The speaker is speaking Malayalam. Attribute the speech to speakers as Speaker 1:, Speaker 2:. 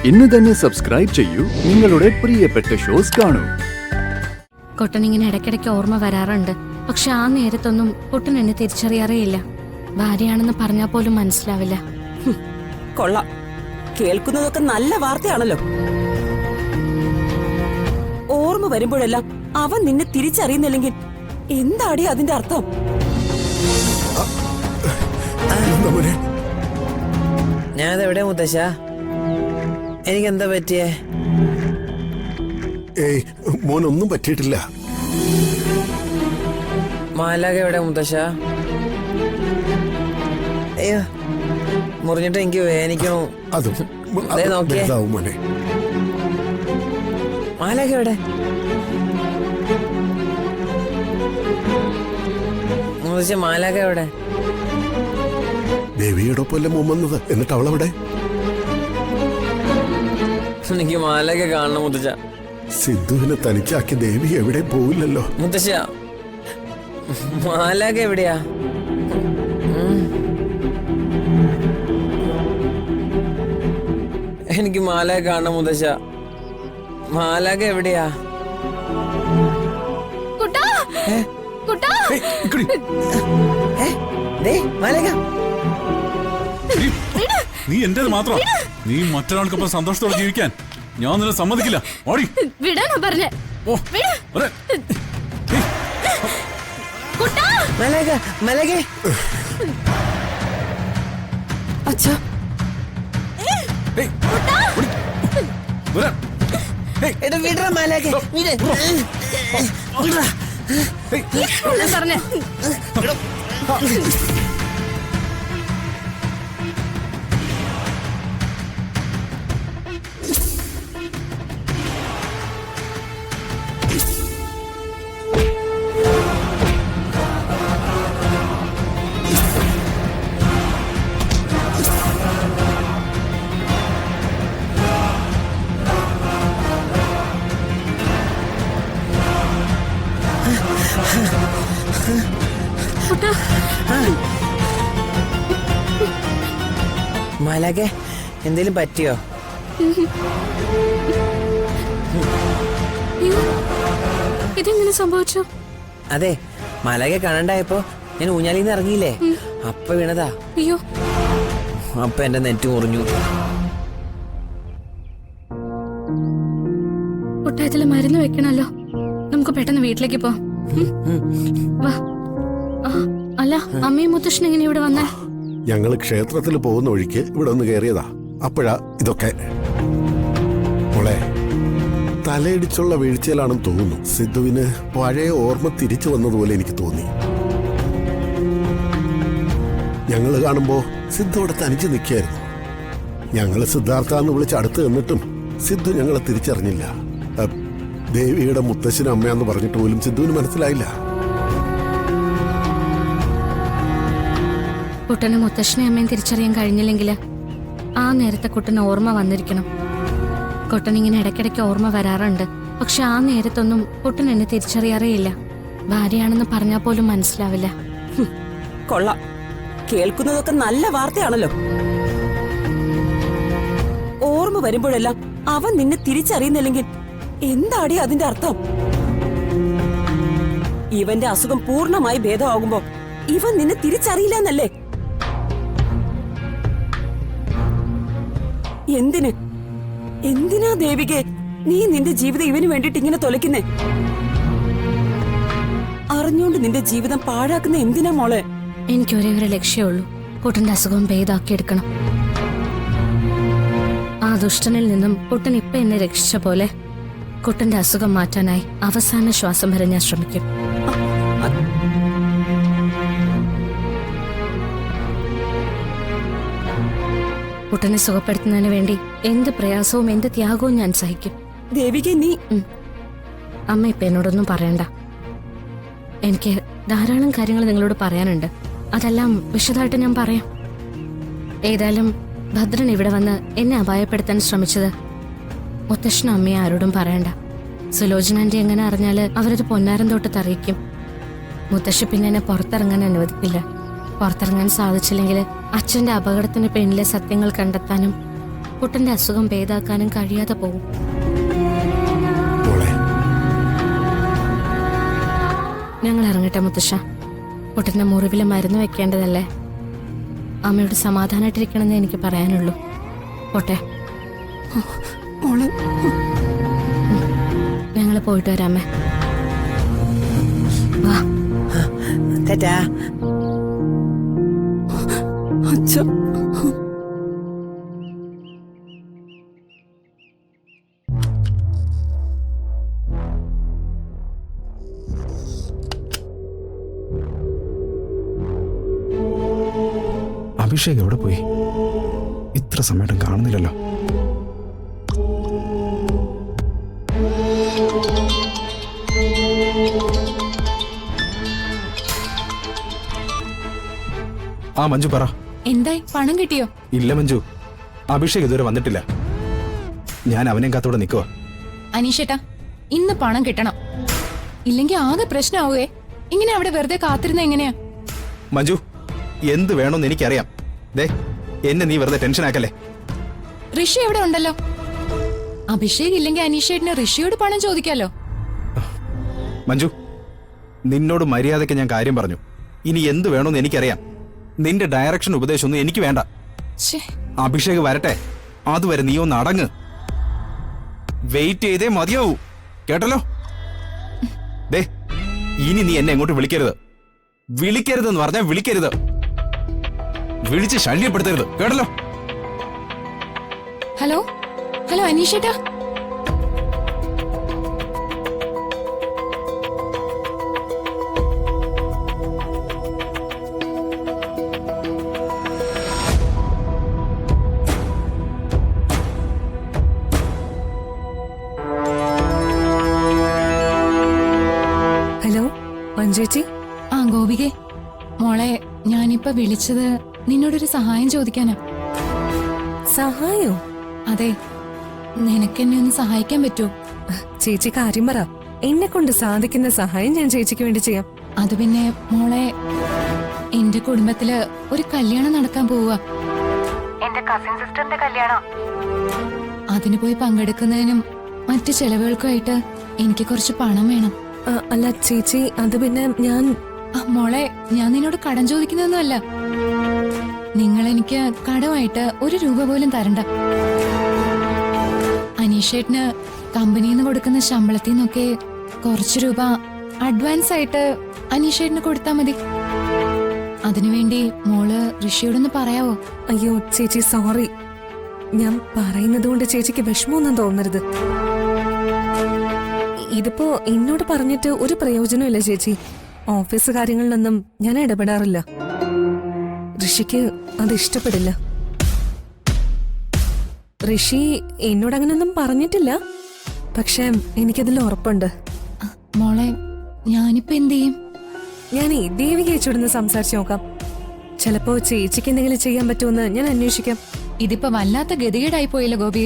Speaker 1: ഇന്ന് തന്നെ സബ്സ്ക്രൈബ് ചെയ്യൂ, നിങ്ങളുടെ പ്രിയപ്പെട്ട ഷോസ് കാണൂ.
Speaker 2: കുട്ടനിങ്ങനെ ഇടയ്ക്കിടയ്ക്ക് ഓർമ്മ വരാറുണ്ട്. പക്ഷെ ആ നേരത്തൊന്നും കുട്ടൻ എന്നെ തിരിച്ചറിയാറേയില്ല. ഭാര്യയാണെന്ന് പറഞ്ഞാൽ പോലും മനസ്സിലാവില്ല.
Speaker 3: കൊള്ളാം, കേൾക്കുന്നതൊക്കെ നല്ല വാർത്തയാണല്ലോ. ഓർമ്മ വരുമ്പോഴെല്ലാം അവൻ നിന്നെ തിരിച്ചറിയുന്നില്ലെങ്കിൽ എന്താടി അതിന്റെ അർത്ഥം?
Speaker 4: ഞാനതെവിടെ മുത്തശ്ശ? എനിക്കെന്താ പറ്റിയേ?
Speaker 5: ഏയ് മോനൊന്നും പറ്റിയിട്ടില്ല.
Speaker 4: മാലാക എവിടെ മുത്തശ്ശ? അയ്യോ, മുറിഞ്ഞിട്ട് എനിക്ക് വേദനിക്കണു. നോക്കിയേ,
Speaker 5: മോനെ
Speaker 4: മാലാക എവിടെ? മുത്തശ്ശ, മാലാക എവിടെ?
Speaker 5: ദേവിയോടൊപ്പമല്ലേ മോൻ വന്നത്, എന്നിട്ട് അവളെവിടെ?
Speaker 4: എനിക്ക് മാലാക കാണണം മുത്തശ്ശ.
Speaker 5: സിദ്ധുവിനെ തനിച്ചാക്കി ദേവി എവിടെ പോവില്ലല്ലോ.
Speaker 4: മുത്തശ്ശ, മാലാക എവിടെയാ? എനിക്ക് മാലാക കാണണം മുത്തശ്ശ. മാലാക എവിടെയാ? മാലാക,
Speaker 6: നീ എന്റേത് മാത്രം. നീ മറ്റൊരാൾക്കൊപ്പം സന്തോഷത്തോടെ ജീവിക്കാൻ ഞാൻ നിന്നെ സമ്മതിക്കില്ല. ഓടി
Speaker 2: വിടാനാ പറഞ്ഞേ.
Speaker 4: മാലാക, മാലാക.
Speaker 3: അച്ഛാ,
Speaker 4: വിടറ മാലാക,
Speaker 2: പറഞ്ഞേ.
Speaker 4: മാലാക, എന്തേലും പറ്റിയോ?
Speaker 2: ഇതെങ്ങനെ സംഭവിച്ചു?
Speaker 4: അതെ, മാലാക കാണണ്ടായപ്പോ ഞാൻ ഊഞ്ഞാലിന്ന് ഇറങ്ങിയില്ലേ, അപ്പൊ വീണതാ.
Speaker 2: അയ്യോ,
Speaker 4: അപ്പൊ എന്റെ നെറ്റ് മുറിഞ്ഞു.
Speaker 2: ഒട്ടയത്തില് മരുന്ന് വെക്കണല്ലോ. നമുക്ക് പെട്ടെന്ന് വീട്ടിലേക്ക് പോ. വാ. അല്ല, അമ്മയും മുത്തശ്ശനും എങ്ങനെ ഇവിടെ വന്നേ?
Speaker 5: ഞങ്ങള് ക്ഷേത്രത്തിൽ പോകുന്ന വഴിക്ക് ഇവിടെ ഒന്ന് കയറിയതാ. അപ്പോഴാ ഇതൊക്കെ. മോളെ, തലയിടിച്ചുള്ള വീഴ്ചയിലാണെന്ന് തോന്നുന്നു. സിദ്ധുവിന് പഴയ ഓർമ്മ തിരിച്ചു വന്നതുപോലെ എനിക്ക് തോന്നി. ഞങ്ങള് കാണുമ്പോ സിദ്ധു അവിടെ തനിച്ച് നിൽക്കായിരുന്നു. ഞങ്ങള് സിദ്ധാർത്ഥ എന്ന് വിളിച്ച് അടുത്ത് നിന്നിട്ടും സിദ്ധു ഞങ്ങളെ തിരിച്ചറിഞ്ഞില്ല. ദേവിയുടെ മുത്തശ്ശനും അമ്മയാന്ന് പറഞ്ഞിട്ട് പോലും സിദ്ധുവിന് മനസ്സിലായില്ല.
Speaker 2: കുട്ടന് മുത്തശ്ശനെ അമ്മയും തിരിച്ചറിയാൻ കഴിഞ്ഞില്ലെങ്കിൽ ആ നേരത്തെ കുട്ടന് ഓർമ്മ വന്നിരിക്കണം. കുട്ടൻ ഇങ്ങനെ ഇടയ്ക്കിടയ്ക്ക് ഓർമ്മ വരാറുണ്ട്. പക്ഷെ ആ നേരത്തൊന്നും കുട്ടൻ എന്നെ തിരിച്ചറിയാറേയില്ല. ഭാര്യയാണെന്ന് പറഞ്ഞാൽ പോലും മനസ്സിലാവില്ല.
Speaker 3: കൊള്ളാം, കേൾക്കുന്നതൊക്കെ നല്ല വാർത്തയാണല്ലോ. ഓർമ്മ വരുമ്പോഴെല്ലാം അവൻ നിന്നെ തിരിച്ചറിയുന്നില്ലെങ്കിൽ എന്താടി അതിന്റെ അർത്ഥം? ഇവന്റെ അസുഖം പൂർണ്ണമായി ഭേദമാകുമ്പോ ഇവൻ നിന്നെ തിരിച്ചറിയില്ല എന്നല്ലേ? എന്തിനാ ദേവികെ നീ നിന്റെ ജീവിതം ഇവന് വേണ്ടിട്ട് ഇങ്ങനെ തൊലയ്ക്കുന്നേ? അറിഞ്ഞോണ്ട് നിന്റെ ജീവിതം പാഴാക്കുന്ന എന്തിനാ മോളെ?
Speaker 2: എനിക്ക് ഒരേ ഒരു ലക്ഷ്യമുള്ളൂ, കുട്ടന്റെ അസുഖം ഭേദാക്കിയെടുക്കണം. ആ ദുഷ്ടനിൽ നിന്നും കുട്ടൻ ഇപ്പൊ എന്നെ രക്ഷിച്ച പോലെ കുട്ടന്റെ അസുഖം മാറ്റാനായി അവസാന ശ്വാസം വരെ ഞാൻ ശ്രമിക്കും. കുട്ടനെ സുഖപ്പെടുത്തുന്നതിന് വേണ്ടി എന്ത് പ്രയാസവും എന്ത് ത്യാഗവും ഞാൻ സഹിക്കും.
Speaker 3: ദേവികെ, നീ
Speaker 2: അമ്മ ഇപ്പൊ എന്നോടൊന്നും പറയണ്ട. എനിക്ക് ധാരാളം കാര്യങ്ങൾ നിങ്ങളോട് പറയാനുണ്ട്. അതെല്ലാം വിശദമായിട്ട് ഞാൻ പറയാം. ഏതായാലും ഭദ്രൻ ഇവിടെ വന്ന് എന്നെ അപായപ്പെടുത്താൻ ശ്രമിച്ചത് മുത്തശ്ശനും അമ്മയെ ആരോടും പറയണ്ട. സുലോചനാന്റെ എങ്ങനെ അറിഞ്ഞാല് അവരത് പൊന്നാരം തൊട്ട് അറിയിക്കും. മുത്തശ്ശി പിന്നെ എന്നെ പുറത്തിറങ്ങാൻ അനുവദിക്കില്ല. പുറത്തിറങ്ങാൻ സാധിച്ചില്ലെങ്കിൽ അച്ഛന്റെ അപകടത്തിന് പിന്നിലെ സത്യങ്ങൾ കണ്ടെത്താനും കുട്ടന്റെ അസുഖം ഭേദാക്കാനും കഴിയാതെ പോകും.
Speaker 5: മോളെ
Speaker 2: ഞങ്ങൾ ഇറങ്ങട്ടെ മുത്തശ്ശ. കുട്ടന്റെ മുറിവില് മരുന്ന് വെക്കേണ്ടതല്ലേ. അമ്മയോട് സമാധാനമായിട്ടിരിക്കണമെന്നേ എനിക്ക് പറയാനുള്ളൂ. പോട്ടെ,
Speaker 3: മോള്
Speaker 2: ഞങ്ങൾ പോയിട്ട് വരാമേ. വാ.
Speaker 4: ടാറ്റാ.
Speaker 3: അച്ഛ
Speaker 7: അഭിഷേക് എവിടെ പോയി? ഇത്ര സമയത്തും കാണുന്നില്ലല്ലോ. ആ മഞ്ജു പറ.
Speaker 8: എന്തായി, പണം കിട്ടിയോ?
Speaker 7: ഇല്ല മഞ്ജു, അഭിഷേക് ഇതുവരെ വന്നിട്ടില്ല. ഞാൻ അവനെ കാത്തോടെ നിൽക്കുക.
Speaker 8: അനീഷേട്ടാ, ഇന്ന് പണം കിട്ടണം, ഇല്ലെങ്കിൽ ആകെ പ്രശ്നമാവേ. ഇങ്ങനെ അവിടെ വെറുതെ കാത്തിരുന്ന എങ്ങനെയാ?
Speaker 7: മഞ്ജു, എന്ത് വേണമെന്ന് എനിക്കറിയാം. ദേ, എന്നെ നീ വെറുതെ ടെൻഷൻ ആക്കല്ലേ.
Speaker 8: ഋഷി എവിടെ ഉണ്ടല്ലോ. അഭിഷേക് ഇല്ലെങ്കിൽ അനീഷേട്ടിന് ഋഷിയോട് പണം ചോദിക്കാലോ.
Speaker 7: മഞ്ജു, നിന്നോട് മര്യാദയ്ക്ക് ഞാൻ കാര്യം പറഞ്ഞു. ഇനി എന്ത് വേണമെന്ന് എനിക്കറിയാം. നിന്റെ ഡയറക്ഷൻ ഉപദേശമൊന്നും എനിക്ക് വേണ്ട.
Speaker 8: ഛേ,
Speaker 7: അഭിഷേക് വരട്ടെ, അതുവരെ നീ ഒന്ന് അടങ്ങ്. വെയിറ്റ് ചെയ്തേ മതിയാവൂ, കേട്ടല്ലോ. ദേ, ഇനി നീ എന്നെ എങ്ങോട്ട് വിളിക്കരുത്. വിളിക്കരുതെന്ന് പറഞ്ഞാൽ വിളിക്കരുത്. വിളിച്ച് ശല്യപ്പെടുത്തരുത്, കേട്ടല്ലോ.
Speaker 8: ഹലോ ഹലോ അനീഷേട്ടാ.
Speaker 3: ഹലോ മഞ്ജുച്ചി.
Speaker 8: ആ ഗോപികെ മോളെ, ഞാനിപ്പോ വിളിച്ചത് നിന്നോടൊരു സഹായം ചോദിക്കാനാ.
Speaker 3: സഹായോ?
Speaker 8: അതെ, നിനക്കെന്നെ ഒന്ന് സഹായിക്കാൻ പറ്റുമോ?
Speaker 3: ചേച്ചി കാര്യം പറ. എന്നെ കൊണ്ട് സാധിക്കുന്ന സഹായം ഞാൻ ചേച്ചിക്ക് വേണ്ടി ചെയ്യാം.
Speaker 8: അത് പിന്നെ മോളെ, എന്റെ കുടുംബത്തില് ഒരു കല്യാണം നടക്കാൻ പോവുക. എന്റെ കസിൻ സിസ്റ്ററിന്റെ കല്യാണം. അതിന് പോയി പങ്കെടുക്കുന്നതിനും മറ്റു ചെലവുകൾക്കുമായിട്ട് എനിക്ക് കുറച്ച് പണം വേണം.
Speaker 3: അല്ല ചേച്ചി, അത് പിന്നെ ഞാൻ
Speaker 8: മോളെ, ഞാൻ നിന്നോട് കടം ചോദിക്കുന്നതൊന്നുമല്ല. നിങ്ങൾ എനിക്ക് കടമായിട്ട് 1 രൂപ പോലും തരണ്ട. അനീഷേട്ടിന് കമ്പനിയിൽ നിന്ന് കൊടുക്കുന്ന ശമ്പളത്തിൽ നിന്നൊക്കെ കുറച്ച് രൂപ അഡ്വാൻസ് ആയിട്ട് അനീഷേട്ടിന് കൊടുത്താൽ മതി. അതിനുവേണ്ടി മോള് ഋഷിയോടൊന്ന് പറയാവോ?
Speaker 3: അയ്യോ ചേച്ചി, സോറി. ഞാൻ പറയുന്നത് കൊണ്ട് ചേച്ചിക്ക് വിഷമമൊന്നും തോന്നരുത്. ഇതിപ്പോ എന്നോട് പറഞ്ഞിട്ട് ഒരു പ്രയോജനമില്ല ചേച്ചി. ഓഫീസ് കാര്യങ്ങളിലൊന്നും ഞാൻ ഇടപെടാറില്ല. ഋഷിക്ക് അത് ഇഷ്ടപ്പെടില്ല. ഋഷി എന്നോട് അങ്ങനൊന്നും പറഞ്ഞിട്ടില്ല. പക്ഷെ എനിക്കതിൽ ഉറപ്പുണ്ട്.
Speaker 8: മോളെ, ഞാനിപ്പോ എന്ത് ചെയ്യും?
Speaker 3: ഞാൻ ഈ ദേവിക ചേച്ചിയോടൊന്ന് സംസാരിച്ചു നോക്കാം. ചിലപ്പോ ചേച്ചിക്ക് എന്തെങ്കിലും ചെയ്യാൻ പറ്റുമെന്ന് ഞാൻ അന്വേഷിക്കാം.
Speaker 8: ഇതിപ്പോ വല്ലാത്ത ഗതികേടായി പോയില്ല ഗോപി.